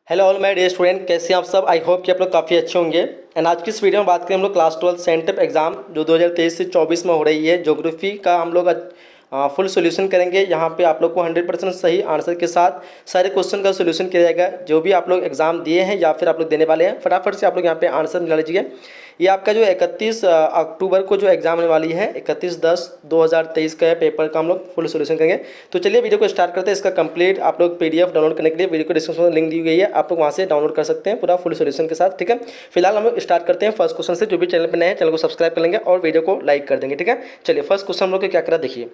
Hello all my dear student, कैसे हैं आप सब। आई होप कि आप लोग काफ़ी अच्छे होंगे। एंड आज की इस वीडियो में बात करें हम लोग क्लास 12 सेंटअप एग्जाम जो 2023 से 24 में हो रही है। ज्योग्राफी का हम लोग फुल सॉल्यूशन करेंगे। यहाँ पे आप लोग को 100% सही आंसर के साथ सारे क्वेश्चन का सॉल्यूशन किया जाएगा। जो भी आप लोग एग्जाम दिए हैं या फिर आप लोग देने वाले हैं, फटाफट से आप लोग यहाँ पे आंसर निकाल लीजिए। ये आपका जो 31 अक्टूबर को जो एग्जाम होने वाली है, 31/10/2023 का पेपर का हम लोग फुल सॉल्यूशन करेंगे। तो चलिए वीडियो को स्टार्ट करते हैं। इसका कंप्लीट आप लोग पीडीएफ डाउनलोड करने के लिए वीडियो को डिस्क्रिप्शन में लिंक दी गई है, आप लोग वहाँ से डाउनलोड कर सकते हैं पूरा फुल सॉल्यूशन के साथ। ठीक है, फिलहाल हम लोग स्टार्ट करते हैं फर्स्ट क्वेश्चन से। जो भी चैनल पर नए हैं चैनल को सब्सक्राइब कर लेंगे और वीडियो को लाइक कर देंगे। ठीक है, चलिए फर्स्ट क्वेश्चन हम लोग को क्या करा देखिए।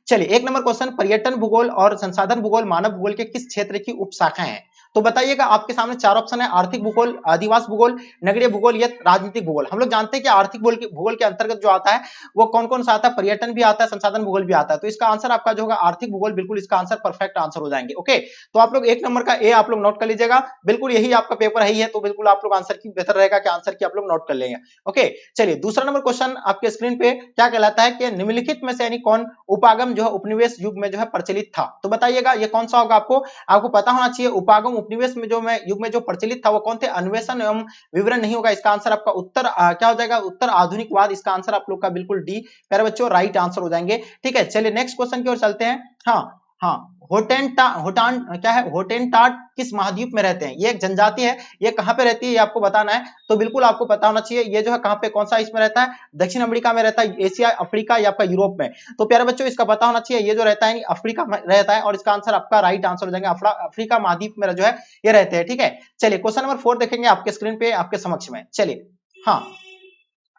चलिए, एक नंबर क्वेश्चन, पर्यटन भूगोल और संसाधन भूगोल मानव भूगोल के किस क्षेत्र की उपशाखाएं हैं? तो बताइएगा। आपके सामने चार ऑप्शन है: आर्थिक भूगोल, आदिवासी भूगोल, नगरीय भूगोल या राजनीतिक भूगोल। हम लोग जानते हैं कि आर्थिक भूगोल के अंतर्गत जो आता है वो कौन कौन सा आता है? पर्यटन भी आता है, संसाधन भूगोल भी आता है। तो इसका आंसर आपका जो होगा आर्थिक भूगोल, बिल्कुल इसका आंसर परफेक्ट आंसर हो जाएंगे। ओके, तो आप लोग एक नंबर का ए आप लोग नोट कर लीजिएगा। बिल्कुल यही आपका पेपर है तो बिल्कुल आप लोग आंसर की बेहतर रहेगा कि आंसर की आप लोग नोट कर लेंगे। ओके, चलिए दूसरा नंबर क्वेश्चन आपके स्क्रीन पे क्या कहलाता है कि निम्नलिखित में से यानी कौन उपागम जो है उपनिवेश युग में जो है प्रचलित था? तो बताइएगा ये कौन सा होगा। आपको पता होना चाहिए। उपागम उपनिवेश में जो युग में जो प्रचलित था वो कौन थे? अन्वेषण एवं विवरण नहीं होगा। इसका आंसर आपका उत्तर क्या हो जाएगा? उत्तर आधुनिकवाद। इसका आंसर आप लोग का बिल्कुल डी प्यारे बच्चों राइट आंसर हो जाएंगे। ठीक है, चलिए नेक्स्ट क्वेश्चन की ओर चलते हैं। हाँ हाँ, होटान क्या है? होटेनटाट किस महाद्वीप में रहते हैं? ये एक जनजाति है। ये कहां पे रहती है ये आपको बताना है। तो बिल्कुल आपको पता होना चाहिए ये जो है कहां पे, कौन सा इसमें रहता है? दक्षिण अमेरिका में रहता है, एशिया, अफ्रीका या आपका यूरोप में। तो प्यारे बच्चों इसका पता होना चाहिए ये जो रहता है अफ्रीका में रहता है और इसका आंसर आपका राइट आंसर हो जाएगा। अफ्रीका महाद्वीप में जो है ये रहते हैं। ठीक है, चलिए क्वेश्चन नंबर 4 देखेंगे आपके स्क्रीन पे, आपके समक्ष में। चलिए हाँ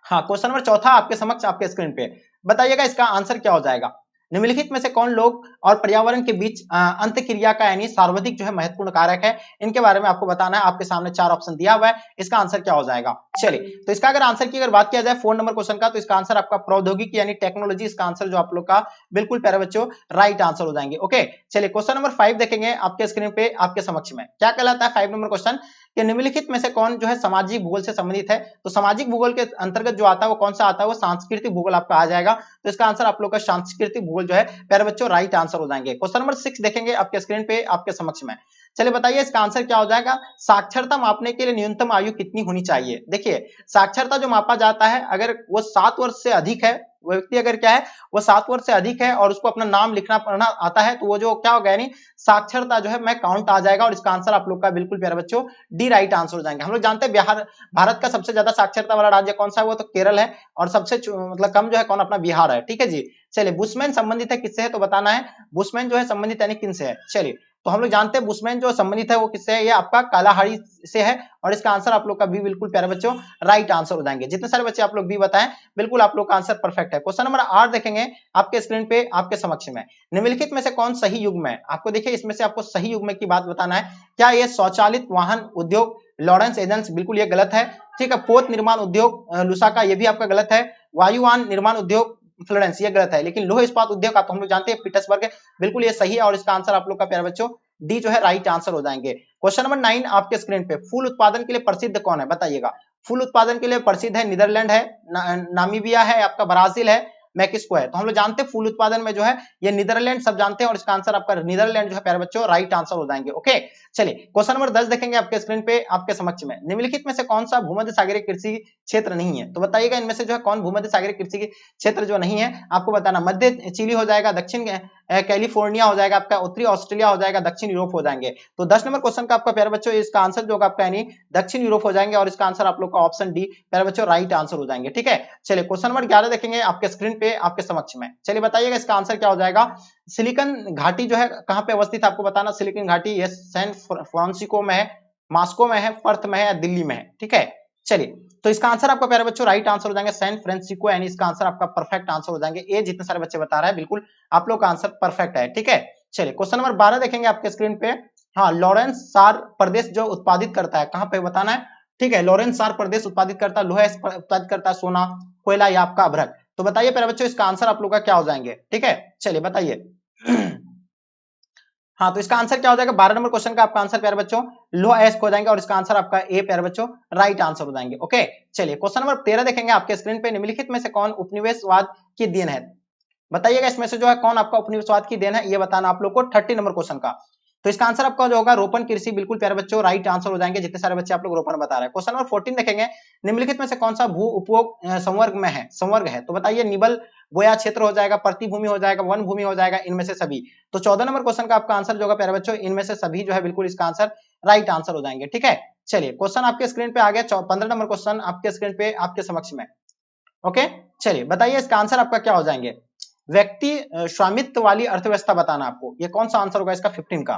हाँ, क्वेश्चन नंबर चौथा आपके समक्ष आपके स्क्रीन पे। बताइएगा इसका आंसर क्या हो जाएगा। निम्नलिखित में से कौन लोग और पर्यावरण के बीच अंत क्रिया का यानी सर्वाधिक जो है महत्वपूर्ण कारक है? इनके बारे में आपको बताना है। आपके सामने चार ऑप्शन दिया हुआ है, इसका आंसर क्या हो जाएगा। चलिए, तो इसका अगर आंसर की अगर बात किया जाए 4 नंबर क्वेश्चन का, तो इसका आंसर आपका प्रौद्योगिकी यानी टेक्नोलॉजी। इसका आंसर जो आप लोग का बिल्कुल प्यारे बच्चों राइट आंसर हो जाएंगे। ओके, चलिए क्वेश्चन नंबर 5 देखेंगे आपके स्क्रीन पे, आपके समक्ष में क्या कहलाता है 5 नंबर क्वेश्चन कि निम्नलिखित में से कौन जो है सामाजिक भूगोल से संबंधित है? तो सामाजिक भूगोल के अंतर्गत जो आता है वो कौन सा आता है? वो सांस्कृतिक भूगोल आपका आ जाएगा। तो इसका आंसर आप लोग का सांस्कृतिक भूगोल जो है प्यारे बच्चों राइट आंसर हो जाएंगे। क्वेश्चन नंबर 6 देखेंगे आपके स्क्रीन पे, आपके समक्ष में। चलिए बताइए इसका आंसर क्या हो जाएगा। साक्षरता मापने के लिए न्यूनतम आयु कितनी होनी चाहिए? देखिए, साक्षरता जो मापा जाता है अगर वो 7 वर्ष से अधिक है, वो व्यक्ति अगर क्या है वो 7 वर्ष से अधिक है और उसको अपना नाम लिखना पढ़ना आता है, तो वो जो क्या होगा यानी साक्षरता जो है मैं काउंट आ जाएगा। और इसका आंसर आप लोग का बिल्कुल प्यारे बच्चों डी राइट आंसर हो जाएंगे। हम लोग जानते हैं बिहार, भारत का सबसे ज्यादा साक्षरता वाला राज्य कौन सा है? वो तो केरल है। और सबसे मतलब कम जो है कौन? अपना बिहार है। ठीक है जी, चलिए बुशमैन संबंधित है किससे है? तो बताना है बुशमैन जो है संबंधित यानी किन से है। चलिए, तो हम लोग जानते हैं बुशमैन जो संबंधित है वो किससे है? ये आपका कालाहारी से है। और इसका आंसर आप लोग का भी बिल्कुल प्यारे बच्चों राइट आंसर हो जाएंगे। जितने सारे बच्चे आप लोग भी बताएं बिल्कुल आप लोग का आंसर परफेक्ट है। क्वेश्चन नंबर 8 देखेंगे आपके स्क्रीन पे, आपके समक्ष में। निम्नलिखित में से कौन सही युग्म है? आपको देखिए इसमें से आपको सही युग्म की बात बताना है। क्या ये स्वचालित वाहन उद्योग लॉरेंस एजेंस? बिल्कुल ये गलत है। ठीक है, पोत निर्माण उद्योग लुसाका, ये भी आपका गलत है। वायुयान निर्माण उद्योग फ्लोरेंस, ये गलत है। लेकिन लोह इस्पात उद्योग आप हम लोग जानते हैं पीटर्सबर्ग, बिल्कुल ये सही है। और इसका आंसर आप लोग का प्यारे बच्चों डी जो है राइट आंसर हो जाएंगे। क्वेश्चन नंबर 9 आपके स्क्रीन पे, फूल उत्पादन के लिए प्रसिद्ध कौन है? बताइएगा। फूल उत्पादन के लिए प्रसिद्ध है नीदरलैंड है, नामीबिया है, आपका ब्राजील है, मैक्सिको है। तो हम लोग जानते हैं फूल उत्पादन में जो है ये नीदरलैंड सब जानते हैं। और इसका आंसर आपका नीदरलैंड जो है प्यारे बच्चों राइट आंसर हो जाएंगे। ओके, चलिए क्वेश्चन नंबर 10 देखेंगे आपके स्क्रीन पे, आपके समक्ष में। निम्नलिखित में से कौन सा भूमध्य सागरीय कृषि क्षेत्र नहीं है? तो बताइएगा इनमें से जो है कौन भूमध्य सागरीय कृषि क्षेत्र जो नहीं है आपको बताना। मध्य चिली हो जाएगा, दक्षिण कैलिफोर्निया हो जाएगा, आपका उत्तरी ऑस्ट्रेलिया हो जाएगा, दक्षिण यूरोप हो जाएंगे। तो 10 नंबर क्वेश्चन का आपका प्यारे बच्चों इसका आंसर जो आपका यानी दक्षिण यूरोप हो जाएंगे। और इसका आंसर आप लोग का ऑप्शन डी प्यारे बच्चों राइट आंसर हो जाएंगे। ठीक है, चलिए क्वेश्चन नंबर 11 देखेंगे आपके स्क्रीन पे, आपके समक्ष में। चलिए बताइएगा इसका आंसर क्या हो जाएगा। सिलिकन घाटी जो है कहां पे अवस्थित है आपको बताना। सिलिकन घाटी ये सैन फ्रांसिस्को में है, मॉस्को में है, पर्थ में है या दिल्ली में है। ठीक है, चलिए तो इसका आंसर आपका प्यारे बच्चों राइट आंसर हो जाएंगे सैन फ्रांसिस्को, यानी इसका आंसर आपका परफेक्ट आंसर हो जाएंगे। ये जितने सारे बच्चे बता रहे हैं बिल्कुल आप लोग का आंसर परफेक्ट है। ठीक है, चलिए क्वेश्चन नंबर 12 देखेंगे आपके स्क्रीन पे। हाँ, लॉरेंस सार प्रदेश जो उत्पादित करता है कहां पे बताना है। ठीक है, लॉरेंस सार प्रदेश उत्पादित करता है लोहा, उत्पादित करता है सोना, कोयला या आपका अभ्रक। तो बताइए प्यारे बच्चों इसका आंसर आप लोग का क्या हो जाएंगे। ठीक है, चलिए बताइए। हाँ, तो इसका आंसर क्या हो जाएगा 12 नंबर क्वेश्चन का आपका आंसर प्यारे बच्चों लो एस्क हो जाएंगे। और इसका आंसर आपका ए प्यारे बच्चों राइट आंसर हो जाएंगे। ओके, चलिए क्वेश्चन नंबर 13 देखेंगे आपके स्क्रीन पे। निम्नलिखित में से कौन उपनिवेशवाद की देन है? बताइएगा इसमें से जो है कौन आपका उपनिवेशवाद की देन है ये बताना आप लोग को। 30 नंबर क्वेश्चन का तो इसका आंसर आपका जो होगा रोपण कृषि, बिल्कुल प्यारे बच्चों राइट आंसर हो जाएंगे, जितने सारे बच्चे आप लोग रोपण बता रहे हैं। क्वेश्चन नंबर 14 देखेंगे, निम्नलिखित में से कौन सा भू उपयोग संवर्ग में है, संवर्ग है, तो बताइए निबल बोया क्षेत्र हो जाएगा, प्रतिभूमि हो जाएगा, वन भूमि हो जाएगा, इनमें से सभी। तो 14 नंबर क्वेश्चन का आपका आंसर जो होगा प्यारे बच्चों इनमें से सभी जो है बिल्कुल इसका आंसर राइट आंसर हो जाएंगे। ठीक है, चलिए क्वेश्चन आपके स्क्रीन पे आ गया, 15 नंबर क्वेश्चन आपके स्क्रीन पे आपके समक्ष में। ओके, चलिए बताइए इसका आंसर आपका क्या हो जाएंगे, व्यक्ति स्वामित्व वाली अर्थव्यवस्था बताना आपको, ये कौन सा आंसर होगा इसका 15 का।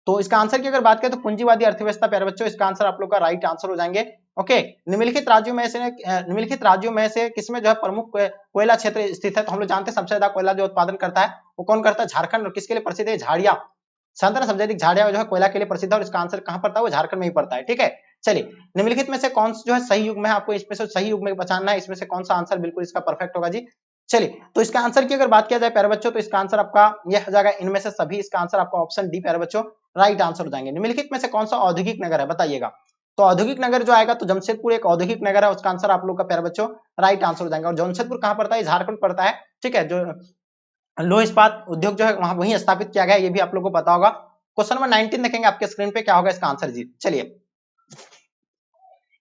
तो इसका आंसर की अगर बात करें तो पूंजीवादी अर्थव्यवस्था प्यारे बच्चों इसका आंसर आप लोग का राइट आंसर हो जाएंगे। ओके, निम्नलिखित राज्यों में से किसमें जो है प्रमुख कोयला क्षेत्र स्थित है, तो हम लोग जानते हैं सबसे ज्यादा कोयला जो उत्पादन करता है वो कौन करता है, झारखंड। और किसके लिए प्रसिद्ध है, झाड़िया, संतरा सबसे झाड़िया जो है कोयला के लिए प्रसिद्ध है, और इसका आंसर कहां पड़ता है, वो झारखंड में ही पड़ता है। ठीक है, चलिए निम्नलिखित में से कौन जो है सही युग में है, आपको इसमें से सही युग में बचाना है, इसमें से कौन सा आंसर बिल्कुल इसका परफेक्ट होगा जी। चलिए तो इसका आंसर की अगर बात किया जाए प्यारे बच्चों, तो इसका आंसर आपका यह हो जाएगा इनमें से सभी, इसका आंसर आपका ऑप्शन डी प्यारे बच्चों राइट आंसर हो जाएंगे। निम्नलिखित में से कौन सा औद्योगिक नगर है बताइएगा, तो औद्योगिक नगर जो आएगा तो जमशेदपुर एक औद्योगिक नगर है, उसका आंसर आप लोग का प्यारे बच्चों राइट आंसर हो जाएगा। और जमशेदपुर कहां पड़ता है, झारखंड पड़ता है। ठीक है, जो लौह इस्पात उद्योग जो है वहां वहीं स्थापित किया गया है, ये भी आप लोग को पता होगा। क्वेश्चन नंबर 19 देखेंगे आपके स्क्रीन पे, क्या होगा इसका आंसर जी। चलिए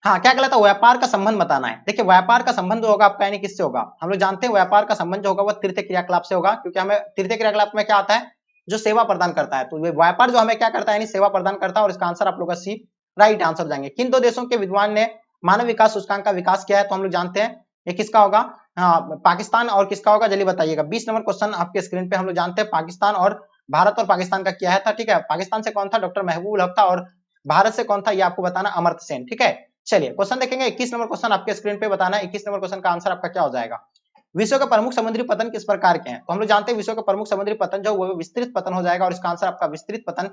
हाँ, क्या कहलाता है, व्यापार का संबंध बताना है। देखिए व्यापार का संबंध जो होगा आपका यानी किससे होगा, हम लोग जानते हैं व्यापार का संबंध जो होगा वो तृतीय क्रियाकलाप से होगा, क्योंकि हमें तृतीय क्रियाकलाप में क्या आता है, जो सेवा प्रदान करता है। तो व्यापार जो हमें क्या करता है यानी सेवा प्रदान करता है, और इसका आंसर आप लोग का सी राइट आंसर हो जाएंगे। किन दो देशों के विद्वान ने मानव विकास सूचकांक का विकास किया है, तो हम लोग जानते हैं ये किसका होगा, पाकिस्तान और किसका होगा, जल्दी बताइएगा। 20 नंबर क्वेश्चन आपके स्क्रीन पे, हम लोग जानते हैं पाकिस्तान और भारत और पाकिस्तान का किया है था। ठीक है, पाकिस्तान से कौन था, डॉक्टर महबूब हक था, और भारत से कौन था ये आपको बताना, अमर्त्य सेन। ठीक है, चलिए क्वेश्चन देखेंगे 21 नंबर क्वेश्चन आपके स्क्रीन पे बताना है। 21 नंबर क्वेश्चन का आंसर आपका क्या हो जाएगा, विश्व के प्रमुख समुद्री पतन किस प्रकार के हैं, तो हम लोग जानते हैं विश्व के प्रमुख समुद्री पतन जो वो विस्तृत पतन हो जाएगा, और इसका आंसर आपका विस्तृत पतन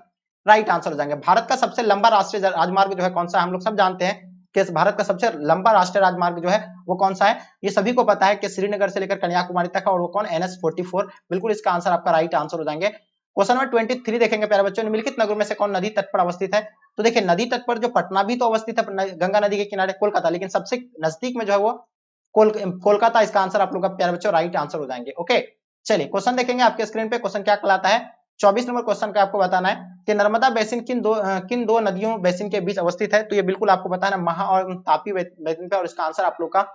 राइट आंसर हो जाएंगे। भारत का सबसे लंबा राष्ट्रीय राजमार्ग जो है कौन सा है, हम लोग सब जानते हैं कि भारत का सबसे लंबा राष्ट्रीय राजमार्ग जो है वो कौन सा है, ये सभी को पता है कि श्रीनगर से लेकर कन्याकुमारी तक है, और वो कौन, NH-44, बिल्कुल इसका आंसर आपका राइट आंसर हो जाएंगे। क्वेश्चन नंबर 23 देखेंगे प्यारे बच्चों, निम्नलिखित नगरों में से कौन नदी तट पर अवस्थित है, तो देखिए नदी तट पर जो पटना भी तो अवस्थित है गंगा नदी के किनारे, कोलकाता, लेकिन सबसे नजदीक में जो है वो कोलकाता, इसका आंसर आप लोग का प्यारे बच्चों राइट आंसर हो जाएंगे। ओके, चलिए क्वेश्चन देखेंगे आपके स्क्रीन पे, क्वेश्चन क्या कहलाता है, 24 नंबर क्वेश्चन का आपको बताना है कि नर्मदा बेसिन किन दो नदियों बेसिन के बीच अवस्थित है, तो ये बिल्कुल आपको बताना है महा और तापी बेसिन पे, और इसका आंसर आप लोग का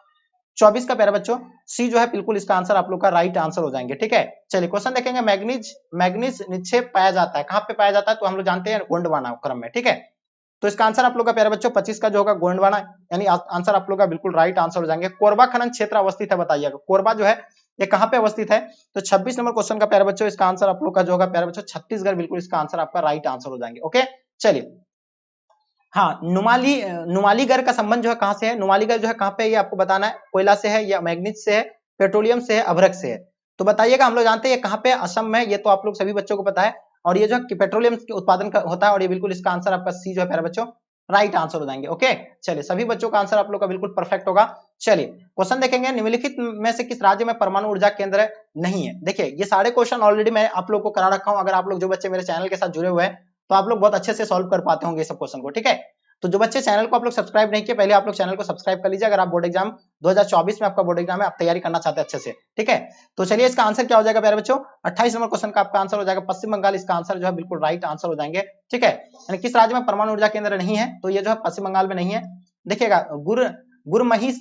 24 का प्यारे बच्चों सी जो है बिल्कुल इसका आंसर आप लोग का राइट आंसर हो जाएंगे। ठीक है, चलिए क्वेश्चन देखेंगे, मैग्नीज निक्षेप पाया जाता है, कहां पे पाया जाता है, तो हम लोग जानते हैं गोंडवाना क्रम में। ठीक है, तो इसका आंसर आप लोग का प्यारे बच्चों 25 का जो होगा गोंडवाना, यानी आंसर आप लोग का बिल्कुल राइट आंसर हो जाएंगे। कोरबा खनन क्षेत्र अवस्थित है, बताइएगा कोरबा जो है ये कहां पे अवस्थित है, तो 26 नंबर क्वेश्चन का प्यारे बच्चों इसका आंसर आप लोग का जो होगा प्यारे बच्चों छत्तीसगढ़, बिल्कुल इसका आंसर आपका राइट आंसर हो जाएंगे। ओके, चलिए हाँ, नुमालीगढ़ का संबंध जो है कहां से है, नुमालीगढ़ जो है कहां पे, ये आपको बताना है, कोयला से है या मैग्नीज से है, पेट्रोलियम से है, अभ्रक से है, तो बताइएगा। हम लोग जानते हैं ये कहां पे, असम में, ये तो आप लोग सभी बच्चों को पता है, और ये जो है पेट्रोलियम के उत्पादन का होता है, और ये बिल्कुल इसका आंसर आपका सी जो है प्यारे बच्चों राइट आंसर हो जाएंगे। ओके, चलिए सभी बच्चों का आंसर आप लोग का बिल्कुल परफेक्ट होगा। चलिए क्वेश्चन देखेंगे, निम्नलिखित में से किस राज्य में परमाणु ऊर्जा केंद्र नहीं है। देखिए ये सारे क्वेश्चन ऑलरेडी मैं आप लोग को करा रखा हूं, अगर आप लोग जो बच्चे मेरे चैनल के साथ जुड़े हुए हैं तो आप लोग बहुत अच्छे से सॉल्व कर पाते होंगे सब क्वेश्चन को। ठीक है, तो जो बच्चे चैनल को आप लोग सब्सक्राइब नहीं किए, पहले आप लोग चैनल को सब्सक्राइब कर लीजिए, अगर आप बोर्ड एग्जाम 2024 में आपका बोर्ड एग्जाम है, आप तैयारी करना चाहते हैं अच्छे से। ठीक है, तो चलिए इसका आंसर क्या हो जाएगा प्यारे बच्चों, 28 नंबर क्वेश्चन का आपका आंसर हो जाएगा पश्चिम बंगाल, इसका आंसर जो है बिल्कुल राइट आंसर हो जाएंगे। ठीक है, यानी किस राज्य में परमाणु ऊर्जा केंद्र नहीं है, तो ये जो है पश्चिम बंगाल में नहीं है। देखिएगा गुरमाही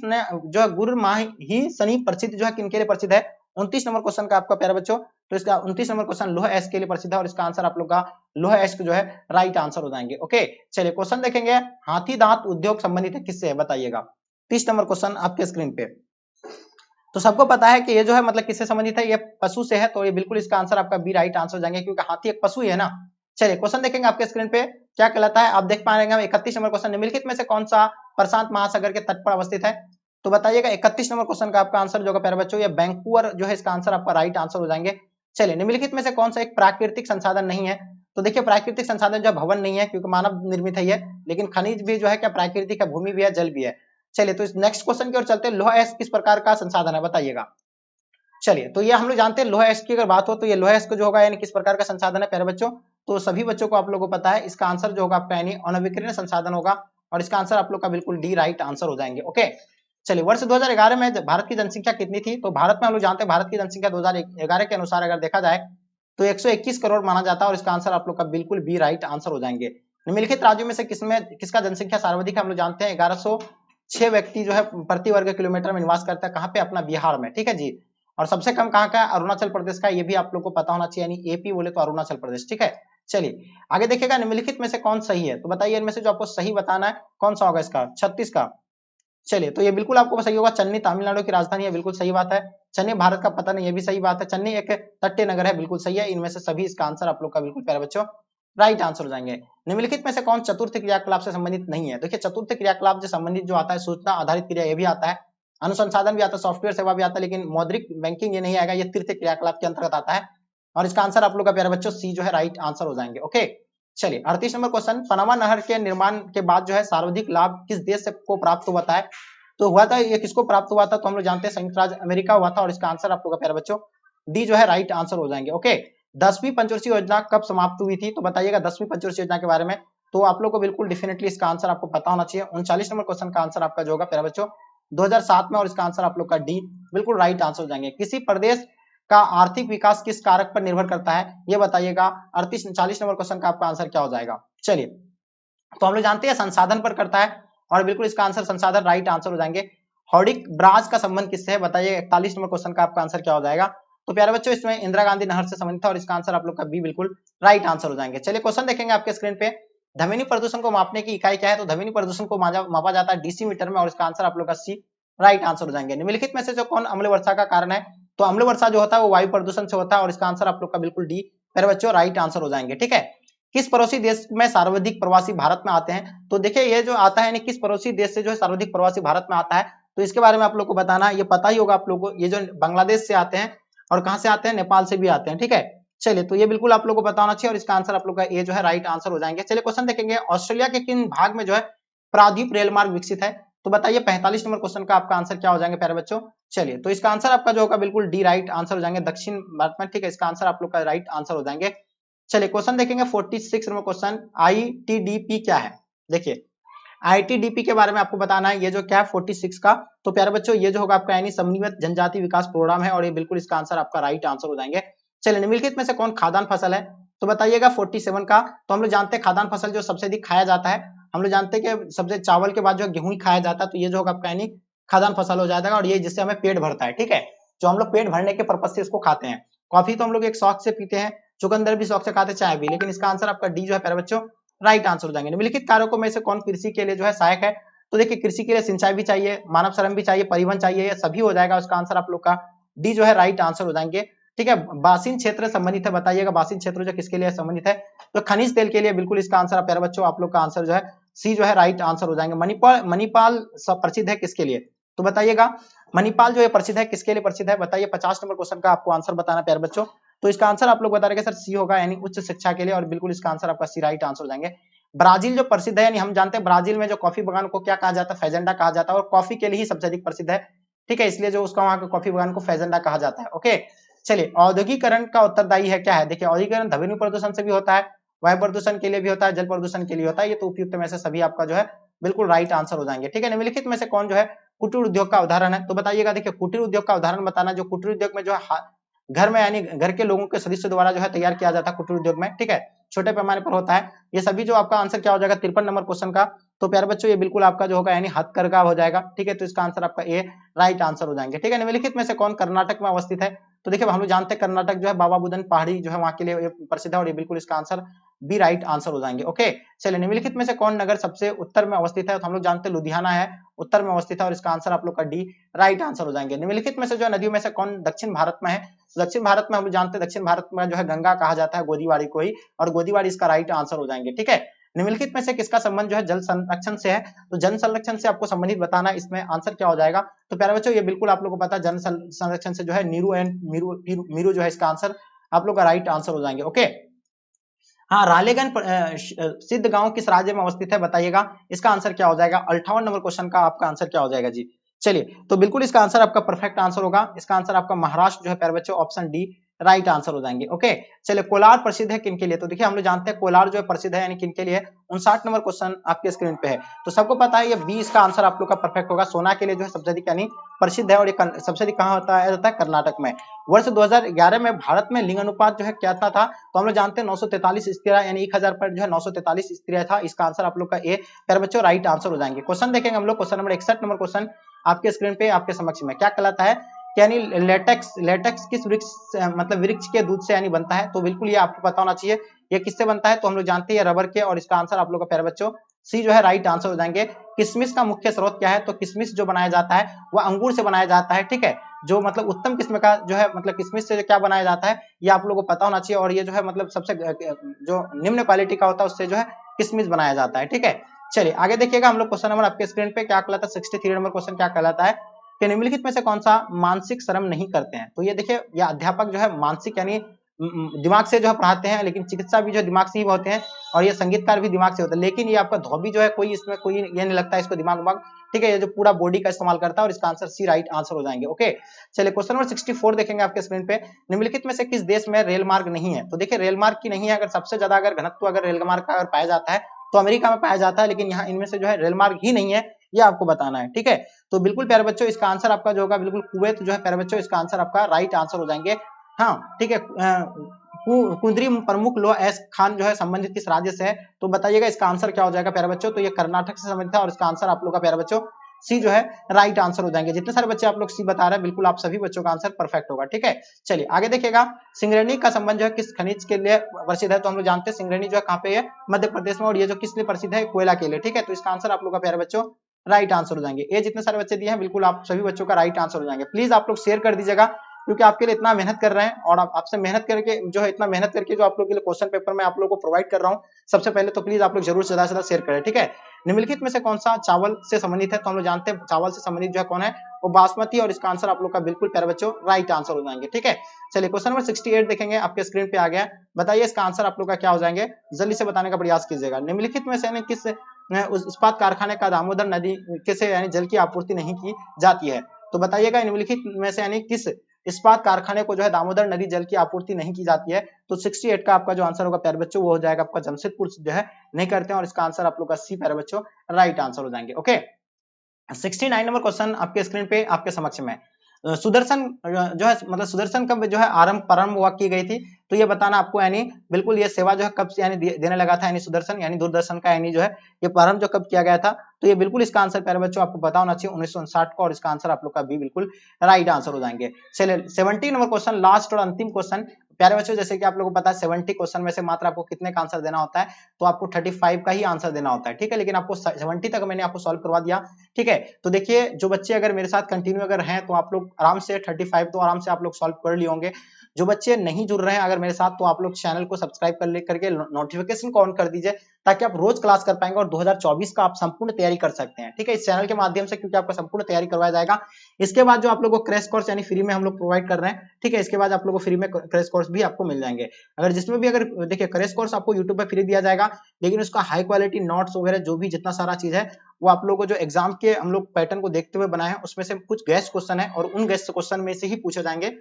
सनी प्रसिद्ध जो है किनके लिए प्रसिद्ध है, 29 नंबर क्वेश्चन का आपका प्यारे बच्चों, तो इसका 29 नंबर क्वेश्चन लोह एश के लिए प्रसिद्ध है, और इसका आंसर आप लोग का लोह एश जो है राइट आंसर हो जाएंगे। ओके, चलिए क्वेश्चन देखेंगे, हाथी दांत उद्योग संबंधित है किससे है, बताइएगा। 30 नंबर क्वेश्चन आपके स्क्रीन पे, तो सबको पता है कि ये जो है मतलब किससे संबंधित है, ये पशु से है, तो ये बिल्कुल इसका आंसर आपका बी राइट आंसर हो जाएंगे, क्योंकि हाथी एक पशु ही है ना। चलिए क्वेश्चन देखेंगे आपके स्क्रीन पे, क्या कहलाता है, आप देख पा रहे हैं 31 नंबर क्वेश्चन, निम्नलिखित में से कौन सा प्रशांत महासागर के तट पर अवस्थित है, तो बताइएगा। 31 नंबर क्वेश्चन का आपका आंसर जो होगा प्यारे बच्चों, ये वैंकूवर जो है इसका आंसर आपका राइट आंसर हो जाएंगे। चलिए निम्नलिखित में से कौन सा एक प्राकृतिक संसाधन नहीं है, तो देखिए प्राकृतिक संसाधन जो भवन नहीं है, क्योंकि मानव निर्मित है ये, लेकिन खनिज भी जो है क्या प्राकृतिक है, भूमि भी है, जल भी है। चलिए तो इस नेक्स्ट क्वेश्चन की ओर चलते हैं, लोहा एश किस प्रकार का संसाधन है, बताइएगा। चलिए तो ये हम लोग जानते हैं लोहा एश की अगर बात हो, तो ये लोहा एश को जो होगा यानी किस प्रकार का संसाधन है प्यारे बच्चों, तो सभी बच्चों को आप लोगों को पता है, इसका आंसर जो होगा आपका यानी अनविकीर्ण संसाधन होगा, और इसका आंसर आप लोग का बिल्कुल डी राइट आंसर हो जाएंगे। ओके, चलिए वर्ष 2011 में भारत की जनसंख्या कितनी थी, तो भारत में हम लोग जानते हैं भारत की जनसंख्या 2011 के अनुसार अगर देखा जाए तो 121 करोड़ माना जाता है और इसका आंसर आप लोग का बिल्कुल बी राइट आंसर हो जाएंगे। निम्नलिखित राज्यों में से किसका जनसंख्या सर्वाधिक है? हम लोग जानते हैं 1106 व्यक्ति जो है प्रति वर्ग किलोमीटर में निवास करता है। कहाँ पे? अपना बिहार में, ठीक है जी। और सबसे कम कहाँ का है? अरुणाचल प्रदेश का। ये भी आप लोग को पता होना चाहिए, यानी एपी बोले तो अरुणाचल प्रदेश, ठीक है। चलिए आगे देखिएगा, निम्नलिखित में से कौन सही है? तो बताइए इनमें से जो आपको सही बताना है कौन सा होगा इसका? 36 का। चलिए तो ये बिल्कुल आपको सही होगा। चेन्नई तमिलनाडु की राजधानी है, बिल्कुल सही बात है। चेन्नई भारत का पता नहीं, ये भी सही बात है। चेन्नई एक तटीय नगर है, बिल्कुल सही है। इनमें से सभी इसका आंसर आप लोग का बिल्कुल प्यारे बच्चों राइट आंसर हो जाएंगे। निम्नलिखित में से कौन चतुर्थ क्रियाकलाप से संबंधित नहीं है? देखिए चतुर्थ क्रियाकलाप से संबंधित जो आता है, सूचना आधारित क्रिया ये भी आता है, अनुसंसाधन भी आता है, सॉफ्टवेयर सेवा भी आता है, लेकिन मौद्रिक बैंकिंग ये नहीं आएगा, ये तृतीय क्रियाकलाप के अंतर्गत आता है। और इसका आंसर आप लोग का प्यारे बच्चों सी जो है राइट आंसर हो जाएंगे। ओके चलिए 38 नंबर क्वेश्चन, पनामा नहर के निर्माण के बाद जो है सर्वाधिक लाभ किस देश को प्राप्त हुआ है? तो हुआ था, ये किसको प्राप्त हुआ था? तो हम लोग जानते हैं संयुक्त राज्य अमेरिका हुआ था और इसका आंसर आप लोग का प्यारे बच्चों डी जो है राइट आंसर हो जाएंगे। ओके 10वीं पंचवर्षीय योजना कब समाप्त हुई थी? तो बताइएगा 10वीं पंचवर्षीय योजना के बारे में। तो आप लोग को बिल्कुल डेफिनेटली इसका आंसर आपको पता होना चाहिए। 39 नंबर क्वेश्चन का आंसर आपका जो होगा प्यारे बच्चों 2007 में, और इसका आंसर आप लोग का डी बिल्कुल राइट आंसर हो जाएंगे। किसी प्रदेश का आर्थिक विकास किस कारक पर निर्भर करता है? ये बताइएगा। 40 नंबर क्वेश्चन का आपका आंसर क्या हो जाएगा? चलिए तो हम लोग जानते हैं संसाधन पर करता है और बिल्कुल इसका आंसर संसाधन राइट आंसर हो जाएंगे। हॉडिक ब्राज का संबंध किससे है? बताइए 41 नंबर क्वेश्चन का आपका आंसर क्या हो जाएगा? तो प्यारे बच्चों इसमें इंदिरा गांधी नहर से संबंधित है और इसका आंसर आप लोग का बी बिल्कुल राइट आंसर हो जाएंगे। चलिए क्वेश्चन देखेंगे आपके स्क्रीन पे, ध्वनि प्रदूषण को मापने की इकाई क्या है? तो ध्वनि प्रदूषण को मापा जाता है डीसीमीटर में और इसका आंसर आप लोग का सी राइट आंसर हो जाएंगे। निम्नलिखित में से जो कौन अम्ल वर्षा का कारण है? तो अम्ल वर्षा जो होता है वो वायु प्रदूषण से होता है और इसका आंसर आप लोग का बिल्कुल डी प्यारे बच्चों राइट आंसर हो जाएंगे। ठीक है, किस पड़ोसी देश में सर्वाधिक प्रवासी भारत में आते हैं? तो देखिए ये जो आता है यानी किस पड़ोसी देश से जो है सर्वाधिक प्रवासी भारत में आता है, तो इसके बारे में आप लोग को बताना है। ये पता ही होगा आप लोगों को, ये जो बांग्लादेश से आते हैं और कहां से आते हैं? नेपाल से भी आते हैं। ठीक है, चलिए तो ये बिल्कुल आप लोग को बताना चाहिए और इसका आंसर आप लोग का ए जो है राइट आंसर हो जाएंगे। चलिए क्वेश्चन देखेंगे, ऑस्ट्रेलिया के किन भाग में जो है प्रायद्वीप रेल मार्ग विकसित है? तो बताइए 45 नंबर क्वेश्चन का आपका आंसर क्या हो जाएंगे प्यारे बच्चों? चलिए तो इसका आंसर आपका जो होगा बिल्कुल डी राइट आंसर हो जाएंगे, दक्षिण भारत में। ठीक है, इसका आंसर आप लोग का राइट आंसर हो जाएंगे। चलिए क्वेश्चन देखेंगे 46 नंबर क्वेश्चन, आईटीडीपी क्या है? देखिए आईटीडीपी के बारे में आपको बताना है। ये जो क्या है 46 का, तो प्यारे बच्चों ये जो होगा आपका यानी समन्वित जनजाति विकास प्रोग्राम है और ये बिल्कुल इसका आंसर आपका राइट आंसर हो जाएंगे। चलिए निम्नलिखित में से कौन खाद्यान्न फसल है? तो बताइएगा 47 का। तो हम लोग जानते हैं खाद्यान्न फसल जो सबसे अधिक खाया जाता है, हम लोग जानते हैं कि सबसे चावल के बाद जो गेहूं ही खाया जाता है, तो ये जो होगा आपका यानी खाद्यान्न फसल हो जाएगा और ये जिससे हमें पेट भरता है। ठीक है, जो हम लोग पेट भरने के पर्पज से इसको खाते हैं। कॉफी तो हम लोग एक शौक से पीते हैं, चुकंदर भी शौक से खाते, चाय भी, लेकिन इसका आंसर आपका डी जो है प्यारे बच्चों राइट आंसर हो जाएंगे। निम्नलिखित कारकों में से कौन कृषि के लिए जो है सहायक है? तो देखिए कृषि के लिए सिंचाई भी चाहिए, मानव श्रम भी चाहिए, परिवहन चाहिए, ये सभी हो जाएगा। उसका आंसर आप लोग का डी जो है राइट आंसर हो जाएंगे। ठीक है, बासिन क्षेत्र संबंधित है, बताइएगा बासिन क्षेत्र जो किसके लिए संबंधित है? तो खनिज तेल के लिए बिल्कुल इसका आंसर प्यारे बच्चों आप लोग का आंसर जो है सी जो है राइट आंसर हो जाएंगे। मणिपाल प्रसिद्ध है किसके लिए? तो बताइएगा मणिपाल जो है प्रसिद्ध है किसके लिए प्रसिद्ध है? बताइए 50 नंबर क्वेश्चन का आपको आंसर बताना प्यारे बच्चों। तो इसका आंसर आप लोग बता रहे सर सी होगा, यानी उच्च शिक्षा के लिए, और बिल्कुल इसका आंसर आपका सी राइट आंसर हो जाएंगे। ब्राजील जो प्रसिद्ध है, यानी हम जानते हैं ब्राजील में जो कॉफी बगान को क्या कहा जाता है? फेजेंडा कहा जाता है और कॉफी के लिए ही सबसे अधिक प्रसिद्ध है। ठीक है, इसलिए जो उसका वहां के कॉफी बगान को फेजेंडा कहा जाता है। ओके चलिए औद्योगिकरण का उत्तरदायी है क्या है? देखिए औद्योगिकरण ध्वनि प्रदूषण से भी होता है, वायु प्रदूषण के लिए भी होता है, जल प्रदूषण के लिए होता है। ये तो उपयुक्त में से सभी आपका जो है बिल्कुल राइट आंसर हो जाएंगे। ठीक है, निम्नलिखित में से कौन जो है कुटीर उद्योग का उदाहरण है? तो बताइएगा। देखिए कुटीर उद्योग का उदाहरण बताना, जो कुटीर उद्योग में जो है घर में यानी घर के लोगों के सदस्यों द्वारा जो है तैयार किया जाता है कुटीर उद्योग में। ठीक है, छोटे पैमाने पर होता है ये सभी। जो आपका आंसर क्या हो जाएगा 53 नंबर क्वेश्चन का? तो प्यारे बच्चों ये बिल्कुल आपका जो होगा यानी हथकरघा हो जाएगा। ठीक है, तो इसका आंसर आपका ए राइट आंसर हो जाएंगे। ठीक है, निम्नलिखित में से कौन कर्नाटक में अवस्थित है? तो देखिए हम लोग जानते हैं कर्नाटक जो है बाबा बुदन पहाड़ी जो है वहां के लिए प्रसिद्ध है और ये बिल्कुल इसका आंसर बी राइट आंसर हो जाएंगे। ओके चलिए निम्नलिखित में से कौन नगर सबसे उत्तर में अवस्थित है? तो हम लोग जानते हैं लुधियाना है उत्तर में अवस्थित है और इसका आंसर आप लोग का डी राइट आंसर हो जाएंगे। निम्नलिखित में से जो नदियों में से कौन दक्षिण भारत में है? तो दक्षिण भारत में हम लोग जानते हैं दक्षिण भारत में जो है गंगा कहा जाता है गोदीवाड़ी को ही, और गोदीवाड़ी इसका राइट आंसर हो जाएंगे। ठीक है, निम्नलिखित में से किसका संबंध जो है जल संरक्षण से है? तो जल संरक्षण से आपको संबंधित बताना है, इसमें आंसर क्या हो जाएगा? तो प्यारे बच्चों ये बिल्कुल आप लोगों को पता है जल संरक्षण से जो है नीरू एंड मीरू जो है इसका आंसर आप लोग का राइट आंसर हो जाएंगे। ओके हाँ, रालेगन सिद्ध गांव किस राज्य में अवस्थित है? बताइएगा, इसका आंसर क्या हो जाएगा? 58 नंबर क्वेश्चन का आपका आंसर क्या हो जाएगा जी? चलिए तो बिल्कुल इसका आंसर आपका परफेक्ट आंसर होगा। इसका आंसर आपका महाराष्ट्र जो है प्यारे बच्चों ऑप्शन डी राइट आंसर हो जाएंगे। ओके चलिए कोलार प्रसिद्ध है किन के लिए? तो देखिए हम लोग जानते हैं कोलार जो है प्रसिद्ध है यानी किन के लिए? 59 नंबर क्वेश्चन आपके स्क्रीन पे है। तो सबको पता है ये बी इसका आंसर आप लोग का परफेक्ट होगा। सोना के लिए जो है सबसे अधिक यानी प्रसिद्ध है और ये सबसे अधिक कहाँ होता है कर्नाटक में। वर्ष 2011 में भारत में लिंग अनुपात जो है क्या था तो हम लोग जानते हैं 943 स्त्रियां यानी 1000 पर जो है 943 स्त्रियां था। इसका आंसर आप लोग का ए प्यारे बच्चों राइट आंसर हो जाएंगे। क्वेश्चन देखेंगे हम लोग, क्वेश्चन नंबर 61 नंबर क्वेश्चन आपके स्क्रीन पे आपके समक्ष में क्या कहलाता है यानी लेटेक्स किस वृक्ष मतलब वृक्ष के दूध से यानी बनता है। तो बिल्कुल ये आपको पता होना चाहिए ये किससे बनता है। तो हम लोग जानते हैं रबर के और इसका आंसर आप लोग का प्यारे बच्चों सी जो है राइट आंसर हो जाएंगे। किशमिश का मुख्य स्रोत क्या है तो किशमिश जो बनाया जाता है वह अंगूर से बनाया जाता है। ठीक है, जो मतलब उत्तम किस्म का जो है मतलब किशमिश से क्या बनाया जाता है ये आप लोगों को पता होना चाहिए। और ये जो है मतलब सबसे जो निम्न क्वालिटी का होता है उससे जो है किशमिश बनाया जाता है। ठीक है, चलिए आगे देखिएगा हम लोग क्वेश्चन नंबर आपके स्क्रीन पे क्या कहलाता है 63 नंबर क्वेश्चन क्या कहलाता है कि निम्नलिखित में से कौन सा मानसिक श्रम नहीं करते हैं। तो ये देखिए ये अध्यापक जो है मानसिक यानी दिमाग से जो है पढ़ाते हैं, लेकिन चिकित्सा भी जो है दिमाग से ही होते हैं और ये संगीतकार भी दिमाग से होता है। लेकिन ये आपका धोबी जो है कोई इसमें कोई ये नहीं लगता है इसको दिमाग। ठीक है, ये जो पूरा बॉडी का इस्तेमाल करता है और इसका आंसर सी राइट आंसर हो जाएंगे। ओके, चलिए क्वेश्चन नंबर 64 देखेंगे आपके स्क्रीन पे। निम्नलिखित में से किस देश में रेल मार्ग नहीं है। तो देखिए रेल मार्ग की नहीं है, अगर सबसे ज्यादा अगर घनत्व अगर रेल मार्ग का अगर पाया जाता है तो अमेरिका में पाया जाता है, लेकिन यहाँ इनमें से जो है रेल मार्ग ही नहीं है ये आपको बताना है। ठीक है, तो बिल्कुल प्यारे बच्चों इसका आंसर आपका जो होगा बिल्कुल कुवैत जो है प्यारे बच्चों इसका आंसर आपका राइट आंसर हो जाएंगे। हाँ ठीक है, कुंदरी प्रमुख लोह एस खान जो है संबंधित किस राज्य से है। तो बताइएगा इसका आंसर क्या हो जाएगा प्यारे बच्चों। तो ये कर्नाटक से संबंधित है और इसका आंसर आप लोग का प्यारे बच्चों सी जो है राइट आंसर हो जाएंगे। जितने सारे बच्चे आप लोग सी बता रहे हैं बिल्कुल आप सभी बच्चों का आंसर परफेक्ट होगा। ठीक है, चलिए आगे देखिएगा सिंगरेणी का संबंध जो है किस खनिज के लिए प्रसिद्ध है। तो हम लोग जानते हैं सिंगरेणी जो है कहाँ पे है मध्य प्रदेश में, और ये जो किस लिए प्रसिद्ध है कोयला के लिए। ठीक है, तो इसका आंसर आप लोग का प्यारे बच्चों राइट आंसर हो जाएंगे। ये जितने सारे बच्चे दिए हैं बिल्कुल आप सभी बच्चों का राइट आंसर हो जाएंगे। प्लीज आप लोग शेयर कर दीजिएगा क्योंकि आपके लिए इतना मेहनत कर रहे हैं और आपसे मेहनत करके जो है इतना मेहनत करके जो आप लोग के लिए क्वेश्चन पेपर में आप लोगों को प्रोवाइड कर रहा हूं सबसे पहले तो प्लीज आप लोग जरूर से ज्यादा शेयर करें। ठीक है, निम्नलिखित में से कौन सा चावल से संबंधित है। तो हम लोग जानते हैं चावल से संबंधित जो है कौन है वो बासमती, और इसका आंसर आप लोग का बिल्कुल प्यारे बच्चों राइट आंसर हो जाएंगे। ठीक है, चलिए क्वेश्चन नंबर 68 देखेंगे आपके स्क्रीन पे आ गया। बताइए इसका आंसर आप लोग का क्या हो जाएंगे, जल्दी से बताने का प्रयास कीजिएगा। निम्नलिखित में से किस उस इस्पात कारखाने का दामोदर नदी से यानी जल की आपूर्ति नहीं की जाती है। तो बताइएगा निम्नलिखित में से यानी किस इस्पात कारखाने को जो है दामोदर नदी जल की आपूर्ति नहीं की जाती है। तो 68 का आपका जो आंसर होगा प्यारे बच्चों वो हो जाएगा आपका जमशेदपुर जो है नहीं करते हैं, और इसका आंसर आप लोग का सी प्यारे बच्चों राइट आंसर हो जाएंगे। ओके, 69 नंबर क्वेश्चन आपके स्क्रीन पे आपके समक्ष में सुदर्शन जो है मतलब सुदर्शन कब जो है प्रारंभ हुआ की गई थी। तो ये बताना आपको यानी बिल्कुल ये सेवा जो है कब यानी देने लगा था यानी सुदर्शन यानी दूरदर्शन का यानी जो है ये प्रारंभ जो कब किया गया था। तो ये बिल्कुल इसका आंसर प्यारे बच्चों आपको पता होना चाहिए 1959 को, और इसका आंसर आप लोग का भी बिल्कुल राइट आंसर हो जाएंगे। चलिए 70 नंबर क्वेश्चन लास्ट और अंतिम क्वेश्चन प्यारे बच्चों जैसे कि आप लोगों को पता है 70 क्वेश्चन में से मात्र आपको कितने का आंसर देना होता है तो आपको 35 का ही आंसर देना होता है। ठीक है, लेकिन आपको 70 तक मैंने आपको सॉल्व करवा दिया। ठीक है, तो देखिए जो बच्चे अगर मेरे साथ कंटिन्यू अगर हैं तो आप लोग आराम से 35 तो आराम से आप लोग सॉल्व कर लिए होंगे। जो बच्चे नहीं जुड़ रहे हैं अगर मेरे साथ तो आप लोग चैनल को सब्सक्राइब करके नोटिफिकेशन को ऑन कर दीजिए ताकि आप रोज क्लास कर पाएंगे और 2024 का आप संपूर्ण तैयारी कर सकते हैं। ठीक है, इस चैनल के माध्यम से क्योंकि आपका संपूर्ण तैयारी करवाया जाएगा। इसके बाद जो आप लोगों को क्रैश कोर्स यानी फ्री में हम लोग प्रोवाइड कर रहे हैं। ठीक है, इसके बाद आप लोगों को फ्री में क्रैश कोर्स भी आपको मिल जाएंगे। अगर जिसमें भी अगर देखिए क्रैश कोर्स आपको यूट्यूब पे फ्री दिया जाएगा, लेकिन उसका हाई क्वालिटी नोट्स वगैरह जो भी जितना सारा चीज है वो आप लोगों को जो एग्जाम के हम लोग पैटर्न को देखते हुए बनाए हैं उसमें से कुछ गेस्ट क्वेश्चन है और उन गेस्ट क्वेश्चन में से ही पूछे जाएंगे।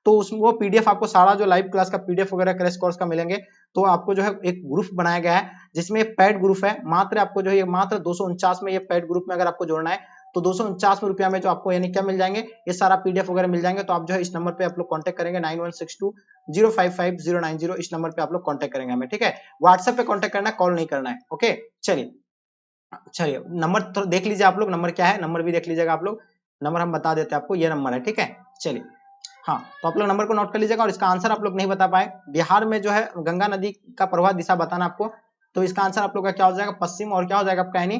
तो उसमें वो पीडीएफ आपको सारा जो लाइव क्लास का पीडीएफ वगैरह क्रैश कोर्स का मिलेंगे। तो आपको जो है एक ग्रुप बनाया गया है जिसमें पेड ग्रुप है, मात्र आपको जो है ये मात्र 249 में ये पेड ग्रुप में अगर आपको जोड़ना है तो 249 रुपया में जो आपको यानी क्या मिल जाएंगे ये सारा पीडीएफ वगैरह मिल जाएंगे। तो आप जो है इस नंबर पे आप लोग कांटेक्ट करेंगे 9162055090 इस नंबर पे आप लोग कांटेक्ट करेंगे हमें। ठीक है, व्हाट्सएप पे कांटेक्ट करना है, कॉल नहीं करना है। ओके, चलिए नंबर तो देख लीजिए आप लोग, नंबर क्या है नंबर भी देख लीजिएगा आप लोग, नंबर हम बता देते हैं आपको, ये नंबर है। ठीक है, चलिए हाँ तो आप लोग नंबर को नोट कर लीजिएगा। और इसका आंसर आप लोग नहीं बता पाए, बिहार में जो है गंगा नदी का प्रवाह दिशा बताना आपको, तो इसका आंसर आप लोग का क्या हो जाएगा पश्चिम, और क्या हो जाएगा आपका यानी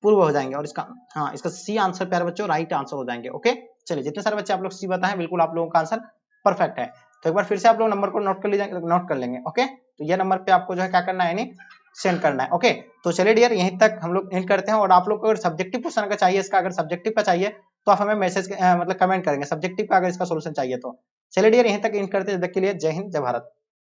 पूर्व हो जाएंगे। और इसका हाँ इसका सी आंसर प्यारे बच्चों राइट आंसर हो जाएंगे। ओके, चलिए जितने सारे बच्चे आप लोग सी बताएं बिल्कुल आप लोगों का आंसर परफेक्ट है। तो एक बार फिर से आप लोग नंबर को नोट कर लेंगे। ओके, तो ये नंबर पे आपको जो है क्या करना है यानी सेंड करना है। ओके, तो चलिए डियर यहीं तक हम लोग एंड करते हैं। और आप लोग को अगर सब्जेक्टिव क्वेश्चन का चाहिए, इसका अगर सब्जेक्टिव का चाहिए तो आप हमें मैसेज मतलब कमेंट करेंगे सब्जेक्टिव का अगर इसका सोल्यूशन चाहिए तो। चलिए डियर यहीं तक एंड करते हैं, जब तक के लिए जय हिंद जय भारत।